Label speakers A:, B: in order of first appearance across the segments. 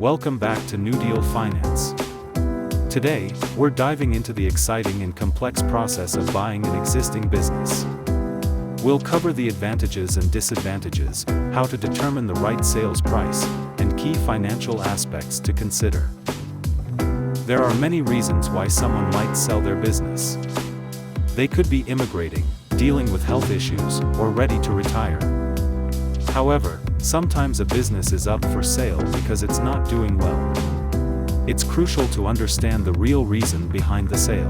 A: Welcome back to New Deal Finance. Today, we're diving into the exciting and complex process of buying an existing business. We'll cover the advantages and disadvantages, how to determine the right sales price, and key financial aspects to consider. There are many reasons why someone might sell their business. They could be immigrating, dealing with health issues, or ready to retire. However, sometimes a business is up for sale because it's not doing well. It's crucial to understand the real reason behind the sale.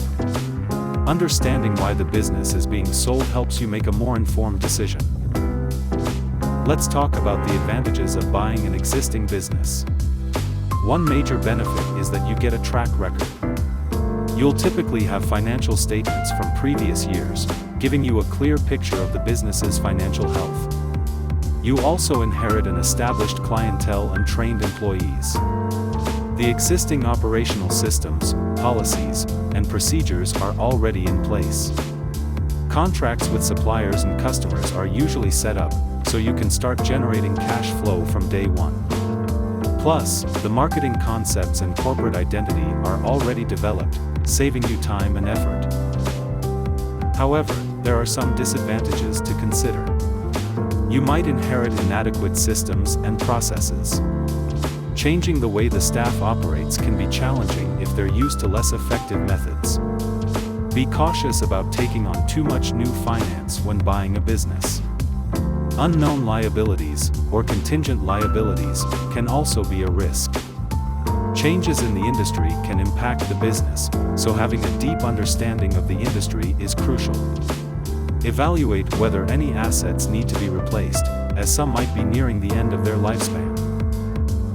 A: Understanding why the business is being sold helps you make a more informed decision. Let's talk about the advantages of buying an existing business. One major benefit is that you get a track record. You'll typically have financial statements from previous years, giving you a clear picture of the business's financial health. You also inherit an established clientele and trained employees. The existing operational systems, policies, and procedures are already in place. Contracts with suppliers and customers are usually set up, so you can start generating cash flow from day one. Plus, the marketing concepts and corporate identity are already developed, saving you time and effort. However, there are some disadvantages to consider. You might inherit inadequate systems and processes. Changing the way the staff operates can be challenging if they're used to less effective methods. Be cautious about taking on too much new finance when buying a business. Unknown liabilities, or contingent liabilities, can also be a risk. Changes in the industry can impact the business, so having a deep understanding of the industry is crucial. Evaluate whether any assets need to be replaced, as some might be nearing the end of their lifespan.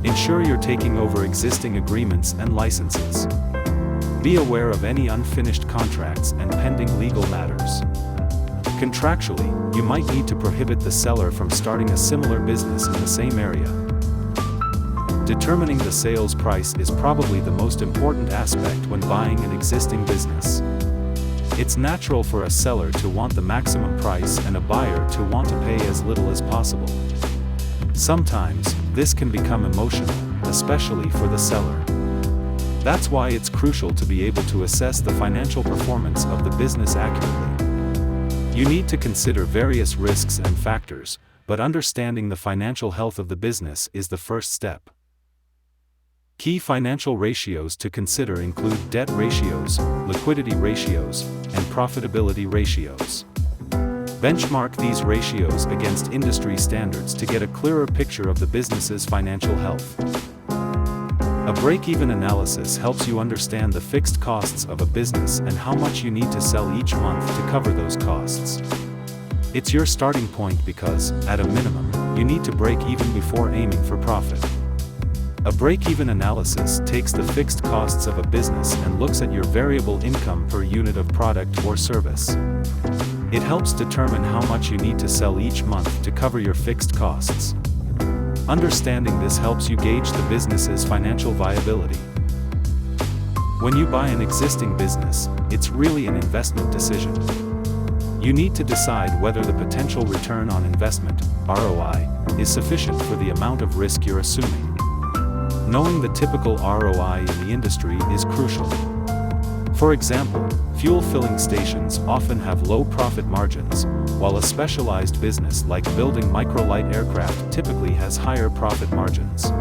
A: Ensure you're taking over existing agreements and licenses. Be aware of any unfinished contracts and pending legal matters. Contractually, you might need to prohibit the seller from starting a similar business in the same area. Determining the sales price is probably the most important aspect when buying an existing business. It's natural for a seller to want the maximum price and a buyer to want to pay as little as possible. Sometimes, this can become emotional, especially for the seller. That's why it's crucial to be able to assess the financial performance of the business accurately. You need to consider various risks and factors, but understanding the financial health of the business is the first step. Key financial ratios to consider include debt ratios, liquidity ratios, and profitability ratios. Benchmark these ratios against industry standards to get a clearer picture of the business's financial health. A break-even analysis helps you understand the fixed costs of a business and how much you need to sell each month to cover those costs. It's your starting point because, at a minimum, you need to break even before aiming for profit. A break-even analysis takes the fixed costs of a business and looks at your variable income per unit of product or service. It helps determine how much you need to sell each month to cover your fixed costs. Understanding this helps you gauge the business's financial viability. When you buy an existing business, it's really an investment decision. You need to decide whether the potential return on investment, ROI, is sufficient for the amount of risk you're assuming. Knowing the typical ROI in the industry is crucial. For example, fuel filling stations often have low profit margins, while a specialized business like building micro-light aircraft typically has higher profit margins.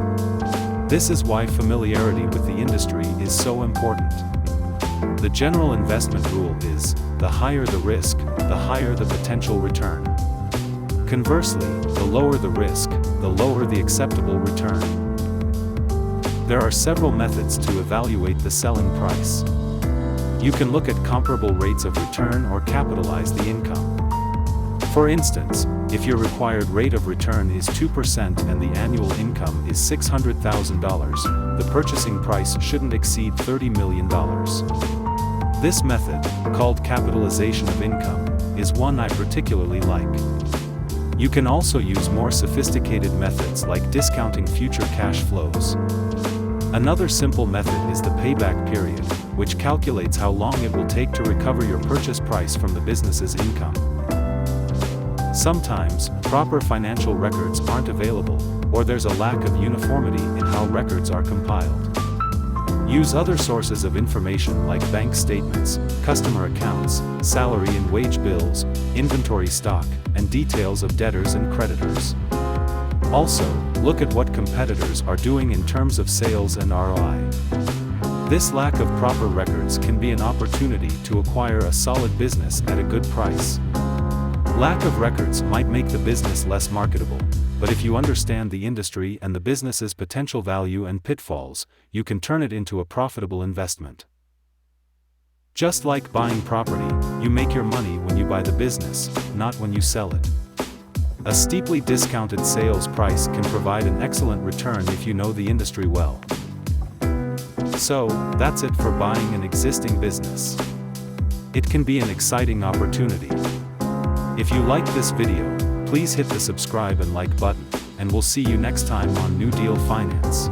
A: This is why familiarity with the industry is so important. The general investment rule is, the higher the risk, the higher the potential return. Conversely, the lower the risk, the lower the acceptable return. There are several methods to evaluate the selling price. You can look at comparable rates of return or capitalize the income. For instance, if your required rate of return is 2% and the annual income is $600,000, the purchasing price shouldn't exceed $30 million. This method, called capitalization of income, is one I particularly like. You can also use more sophisticated methods like discounting future cash flows. Another simple method is the payback period, which calculates how long it will take to recover your purchase price from the business's income. Sometimes, proper financial records aren't available, or there's a lack of uniformity in how records are compiled. Use other sources of information like bank statements, customer accounts, salary and wage bills, inventory stock, and details of debtors and creditors. Also, look at what competitors are doing in terms of sales and ROI. This lack of proper records can be an opportunity to acquire a solid business at a good price. Lack of records might make the business less marketable, but if you understand the industry and the business's potential value and pitfalls, you can turn it into a profitable investment. Just like buying property, you make your money when you buy the business, not when you sell it. A steeply discounted sales price can provide an excellent return if you know the industry well. So, that's it for buying an existing business. It can be an exciting opportunity. If you liked this video, please hit the subscribe and like button, and we'll see you next time on New Deal Finance.